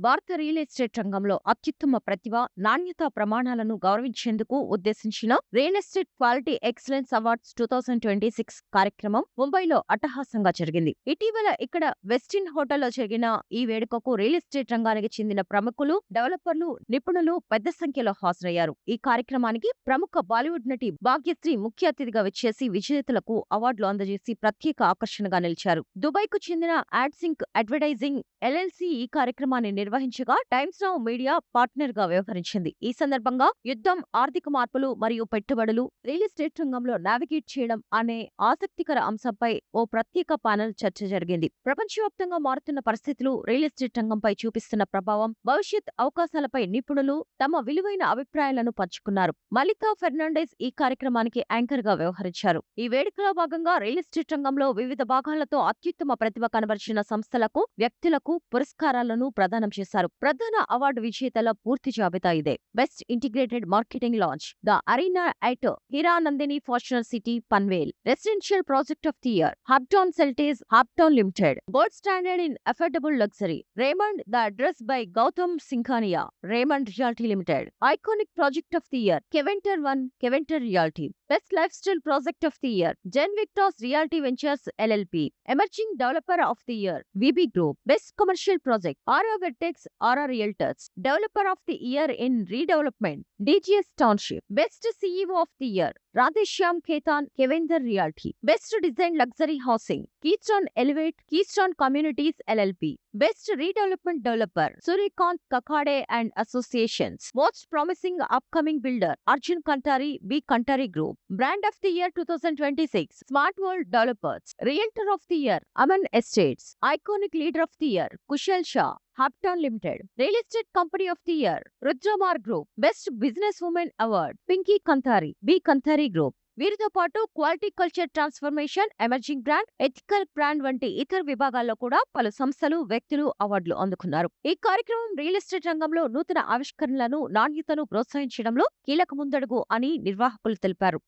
భారత real estate రంగంలో అత్యుత్తమ ప్రతిభ, నాణ్యతా ప్రమాణాలను గౌరవించేందుకు ఉద్దేశించిన real estate quality excellence awards 2026 కార్యక్రమం ముంబైలో అట్టహాసంగా జరిగింది. ఇటీవల ఇక్కడ వెస్టిన్ హోటల్లో జరిగిన ఈ వేడుకకు రియల్ ఎస్టేట్ రంగానికి చెందిన ప్రముఖులు, డెవలపర్లు, నిపుణులు పెద్ద సంఖ్యలో హాజరయ్యారు. ఈ కార్యక్రమానికి ప్రముఖ బాలీవుడ్ నటి భాగ్యశ్రీ ముఖ్య అతిథిగా విచ్చేసి విజేతలకు అవార్డులు అందజేసి ప్రత్యేక ఆకర్షణగా నిలిచారు. దుబాయ్కు చెందిన యాడ్సింక్ అడ్వర్టైజింగ్ ఎల్ఎల్సి ఈ కార్యక్రమాన్ని నిర్వహించగా టైమ్స్ నౌ మీడియా పార్ట్నర్ గా వ్యవహరించింది. ఈ సందర్భంగా యుద్ధం, ఆర్థిక మార్పులు మరియు పెట్టుబడులు, రియల్ ఎస్టేట్ రంగంలో నావిగేట్ చేయడం అనే ఆసక్తికర అంశంపై ఓ ప్రత్యేక పానెల్ చర్చ జరిగింది. ప్రపంచవ్యాప్తంగా మారుతున్న పరిస్థితులు, రియల్ ఎస్టేట్ రంగంపై చూపిస్తున్న ప్రభావం, భవిష్యత్ అవకాశాలపై నిపుణులు తమ విలువైన అభిప్రాయాలను పంచుకున్నారు. మలికా ఫెర్నాండెజ్ ఈ కార్యక్రమానికి యాంకర్ గా వ్యవహరించారు. ఈ వేడుకలో భాగంగా రియల్ ఎస్టేట్ రంగంలో వివిధ భాగాలతో అత్యుత్తమ ప్రతిభ కనబరిచిన సంస్థలకు, వ్యక్తులకు పురస్కారాలను ప్రదానం చేశారు. ప్రధాన అవార్డు విజేతల పూర్తి జాబితా ఇదే. Best integrated marketing launch the arena at Hiranandani Fortune city Panvel. Residential project of the year Hoptown సెల్టేజ్ Hoptown limited. Gold standard in affordable luxury Raymond the address by Gautam Singhania Raymond realty limited. Iconic project of the year Keventer one Keventer realty. Best lifestyle project of the year Zen విక్టాస్ realty ventures LLP. Emerging developer of the year VB group. Best commercial project RR vertex RR realtors. Developer of the year in redevelopment DGS township. Best CEO of the year Radheshyam Khetan Kevender realty. Best design luxury housing Keystone Elevate Keystone communities LLP. Best redevelopment developer Suryakant Kakade and associations. Most promising upcoming builder Arjun Kantari B Kantari group. Brand of the year 2026 Smart World developers. Realtor of the year Aman estates. Iconic leader of the year Kushal Shah Haptown limited. Real estate company of the year Rudramar group. Best business women award Pinky Kantari B Kantari group. వీరితో పాటు quality culture transformation, emerging brand, ethical brand వంటి ఇతర విభాగాల్లో కూడా పలు సంస్థలు, వ్యక్తులు అవార్డులు అందుకున్నారు. ఈ కార్యక్రమం రియల్ ఎస్టేట్ రంగంలో నూతన ఆవిష్కరణలను, నాణ్యతను ప్రోత్సహించడంలో కీలక ముందడుగు అని నిర్వాహకులు తెలిపారు.